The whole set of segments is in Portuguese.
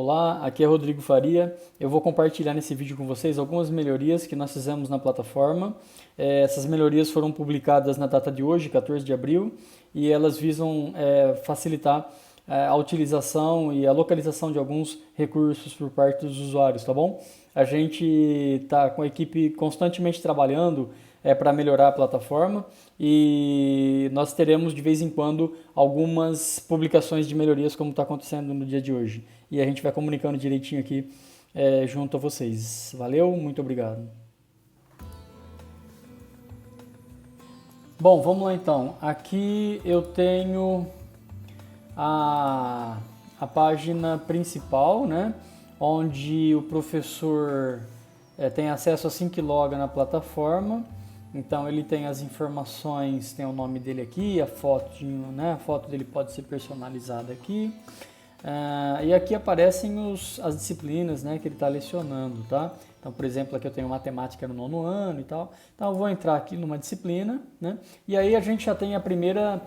Olá, aqui é Rodrigo Faria. Eu vou compartilhar nesse vídeo com vocês algumas melhorias que nós fizemos na plataforma. Essas melhorias foram publicadas na data de hoje, 14 de abril, e elas visam facilitar a utilização e a localização de alguns recursos por parte dos usuários, tá bom? A gente está com a equipe constantemente trabalhando para melhorar a plataforma e nós teremos de vez em quando algumas publicações de melhorias como está acontecendo no dia de hoje. E a gente vai comunicando direitinho aqui junto a vocês. Valeu, muito obrigado. Bom, vamos lá então. Aqui eu tenho a página principal, né? Onde o professor tem acesso assim que loga na plataforma. Então ele tem as informações, tem o nome dele aqui, a foto, né? A foto dele pode ser personalizada aqui. E aqui aparecem as disciplinas, né, que ele está lecionando, tá? Então, por exemplo, aqui eu tenho matemática no 9º ano e tal. Então eu vou entrar aqui numa disciplina, né? E aí a gente já tem a primeira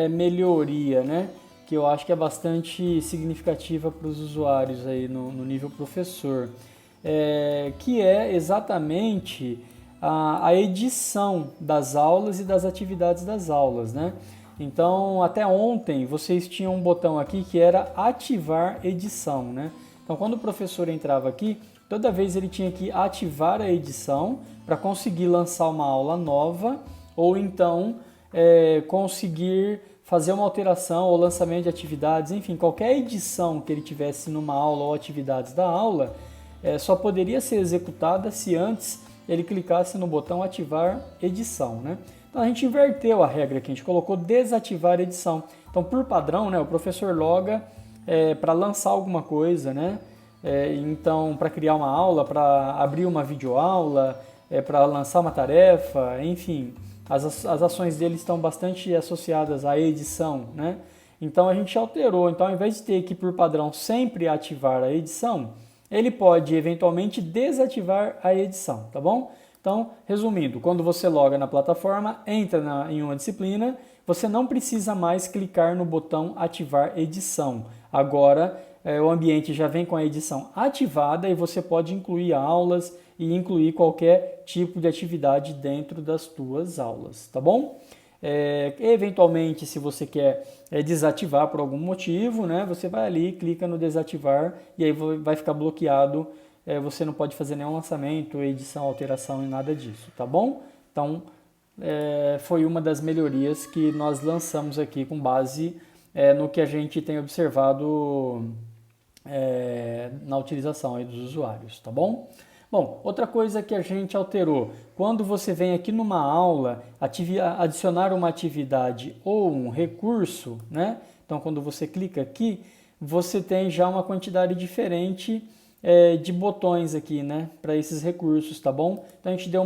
melhoria, né? Que eu acho que é bastante significativa para os usuários aí no nível professor. Que é exatamente a edição das aulas e das atividades das aulas, né? Então, até ontem, vocês tinham um botão aqui que era ativar edição, né? Então, quando o professor entrava aqui, toda vez ele tinha que ativar a edição para conseguir lançar uma aula nova ou então conseguir fazer uma alteração ou lançamento de atividades, enfim, qualquer edição que ele tivesse numa aula ou atividades da aula, só poderia ser executada se antes ele clicasse no botão ativar edição, né? Então a gente inverteu a regra aqui, a gente colocou desativar edição. Então por padrão, né, o professor loga para lançar alguma coisa, né? Então para criar uma aula, para abrir uma videoaula, para lançar uma tarefa, enfim, as ações dele estão bastante associadas à edição, né? Então a gente alterou, então ao invés de ter que por padrão sempre ativar a edição, ele pode eventualmente desativar a edição, tá bom? Então, resumindo, quando você loga na plataforma, entra em uma disciplina, você não precisa mais clicar no botão ativar edição. Agora, o ambiente já vem com a edição ativada e você pode incluir aulas e incluir qualquer tipo de atividade dentro das tuas aulas, tá bom? Eventualmente, se você quer desativar por algum motivo, né, você vai ali, clica no desativar e aí vai ficar bloqueado. Você não pode fazer nenhum lançamento, edição, alteração e nada disso, tá bom? Então, foi uma das melhorias que nós lançamos aqui com base no que a gente tem observado na utilização aí dos usuários, tá bom? Bom, outra coisa que a gente alterou, quando você vem aqui numa aula adicionar uma atividade ou um recurso, né? Então, quando você clica aqui, você tem já uma quantidade diferente de botões aqui, né, para esses recursos, tá bom? Então a gente deu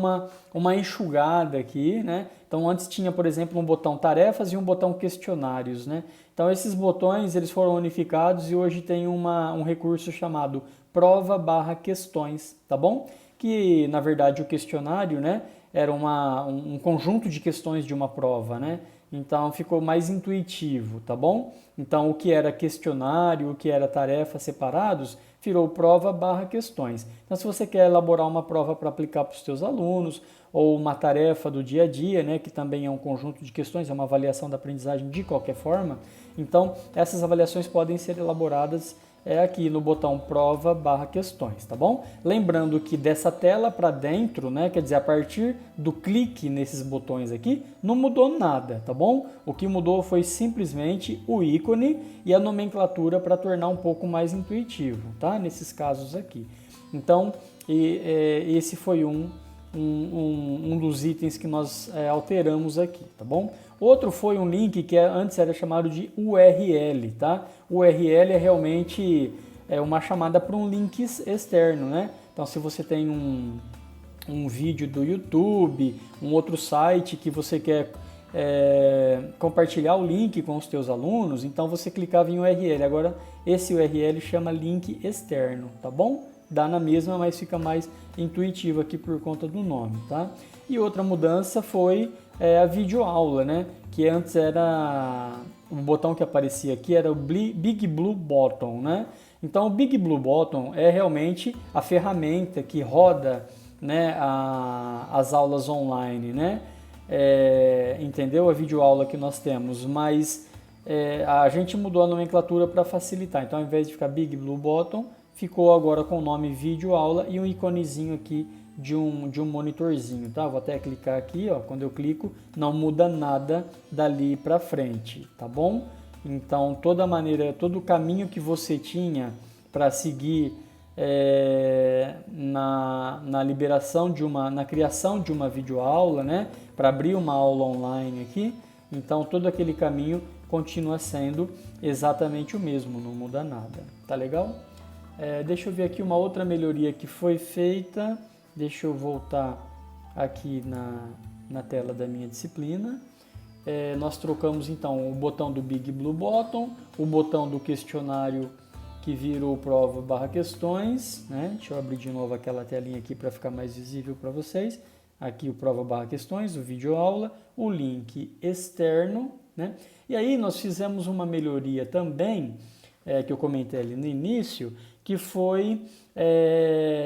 uma enxugada aqui, né? Então antes tinha, por exemplo, um botão tarefas e um botão questionários, né? Então esses botões eles foram unificados e hoje tem um recurso chamado prova/questões, tá bom? Que na verdade o questionário, né, era um conjunto de questões de uma prova, né? Então ficou mais intuitivo, tá bom? Então o que era questionário, o que era tarefa separados, virou prova/questões. Então se você quer elaborar uma prova para aplicar para os seus alunos, ou uma tarefa do dia a dia, né, que também é um conjunto de questões, é uma avaliação da aprendizagem de qualquer forma, então essas avaliações podem ser elaboradas aqui no botão prova/questões, tá bom? Lembrando que dessa tela para dentro, né, quer dizer, a partir do clique nesses botões aqui, não mudou nada, tá bom? O que mudou foi simplesmente o ícone e a nomenclatura para tornar um pouco mais intuitivo, tá? Nesses casos aqui. Então, esse foi um dos itens que nós alteramos aqui, tá bom? Outro foi um link que antes era chamado de URL, tá? URL é realmente uma chamada para um link externo, né? Então, se você tem um vídeo do YouTube, um outro site que você quer compartilhar o link com os teus alunos, então você clicava em URL. Agora, esse URL chama link externo, tá bom? Dá na mesma, mas fica mais intuitivo aqui por conta do nome, tá? E outra mudança foi a videoaula, né? Que antes era o botão que aparecia aqui era o Big Blue Button, né? Então o Big Blue Button é realmente a ferramenta que roda, né, as aulas online, né? Entendeu? A videoaula que nós temos, mas a gente mudou a nomenclatura para facilitar. Então, ao invés de ficar Big Blue Button, ficou agora com o nome videoaula e um iconezinho aqui de um monitorzinho, tá? Vou até clicar aqui, ó. Quando eu clico, não muda nada dali para frente, tá bom? Então, todo o caminho que você tinha para seguir na liberação na criação de uma videoaula, né, para abrir uma aula online aqui, então todo aquele caminho continua sendo exatamente o mesmo, não muda nada, tá legal? Deixa eu ver aqui uma outra melhoria que foi feita, deixa eu voltar aqui na tela da minha disciplina. Nós trocamos então o botão do Big Blue Button, o botão do questionário que virou prova/questões, né? Deixa eu abrir de novo aquela telinha aqui para ficar mais visível para vocês. Aqui o prova/questões, o vídeo aula, o link externo, né? E aí nós fizemos uma melhoria também, que eu comentei ali no início, que foi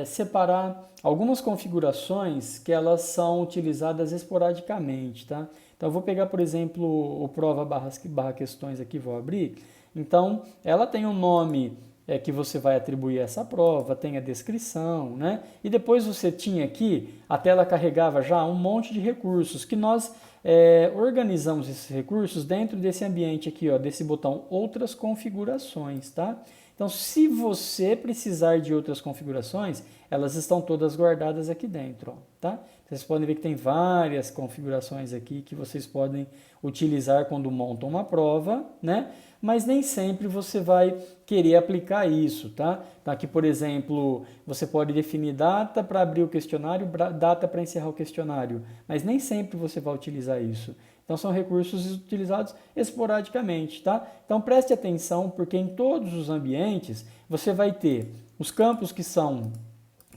separar algumas configurações que elas são utilizadas esporadicamente, tá? Então eu vou pegar, por exemplo, o prova/questões aqui, vou abrir. Então ela tem um nome que você vai atribuir a essa prova, tem a descrição, né? E depois você tinha aqui, a tela carregava já um monte de recursos, que nós organizamos esses recursos dentro desse ambiente aqui, ó, desse botão outras configurações, tá? Então, se você precisar de outras configurações, elas estão todas guardadas aqui dentro, ó, tá? Vocês podem ver que tem várias configurações aqui que vocês podem utilizar quando montam uma prova, né? Mas nem sempre você vai querer aplicar isso, tá? Então aqui, por exemplo, você pode definir data para abrir o questionário, data para encerrar o questionário, mas nem sempre você vai utilizar isso. Então são recursos utilizados esporadicamente, tá? Então preste atenção, porque em todos os ambientes você vai ter os campos que são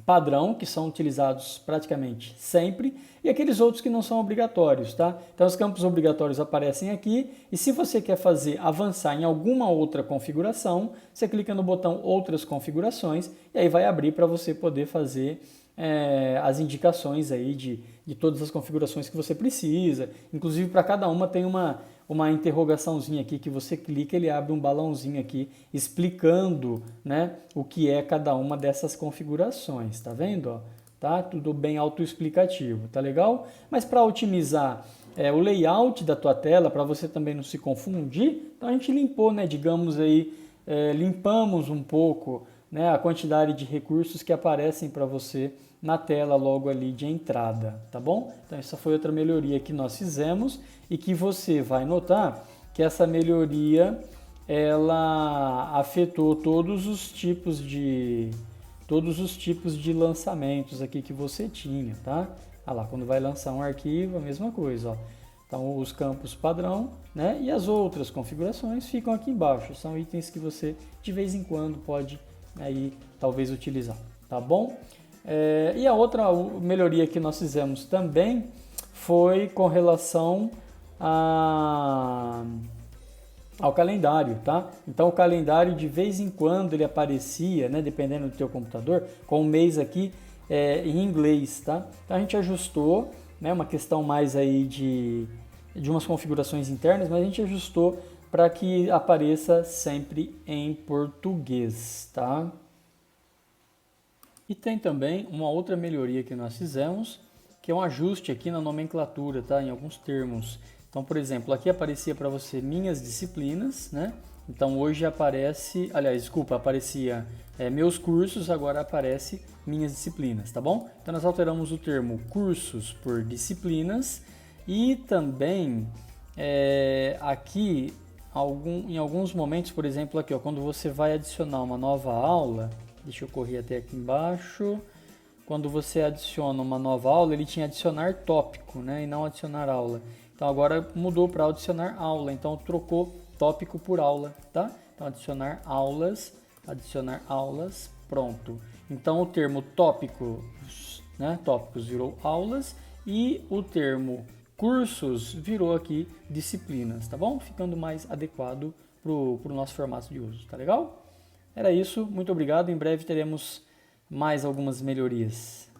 padrão, que são utilizados praticamente sempre, e aqueles outros que não são obrigatórios, tá? Então os campos obrigatórios aparecem aqui, e se você quer avançar em alguma outra configuração, você clica no botão outras configurações, e aí vai abrir para você poder fazer as indicações aí de todas as configurações que você precisa. Inclusive para cada uma tem uma interrogaçãozinha aqui que você clica, ele abre um balãozinho aqui explicando, né, o que é cada uma dessas configurações, tá vendo? Ó? Tá? Tudo bem autoexplicativo, tá legal? Mas para otimizar o layout da tua tela, para você também não se confundir, então a gente limpou, né, digamos aí, limpamos um pouco, né, a quantidade de recursos que aparecem para você na tela logo ali de entrada, tá bom? Então essa foi outra melhoria que nós fizemos e que você vai notar que essa melhoria ela afetou todos os tipos de lançamentos aqui que você tinha, tá? Olha lá, quando vai lançar um arquivo, a mesma coisa, ó. Então os campos padrão, né, e as outras configurações ficam aqui embaixo, são itens que você de vez em quando pode aí talvez utilizar, tá bom? E a outra melhoria que nós fizemos também foi com relação ao calendário, tá? Então o calendário de vez em quando ele aparecia, né, dependendo do teu computador, com o mês aqui em inglês, tá? Então a gente ajustou, né, uma questão mais aí de umas configurações internas, mas a gente ajustou para que apareça sempre em português, tá? E tem também uma outra melhoria que nós fizemos, que é um ajuste aqui na nomenclatura, tá? Em alguns termos. Então, por exemplo, aqui aparecia para você minhas disciplinas, né? Então hoje aparecia meus cursos, agora aparece minhas disciplinas, tá bom? Então nós alteramos o termo cursos por disciplinas e também aqui em alguns momentos, por exemplo, aqui, ó, quando você vai adicionar uma nova aula, deixa eu correr até aqui embaixo. Quando você adiciona uma nova aula, ele tinha adicionar tópico, né, e não adicionar aula. Então agora mudou para adicionar aula, então trocou tópico por aula, tá? Então adicionar aulas, pronto. Então o termo tópicos, né, tópicos virou aulas e o termo cursos virou aqui disciplinas, tá bom? Ficando mais adequado para o nosso formato de uso, tá legal? Era isso, muito obrigado. Em breve teremos mais algumas melhorias.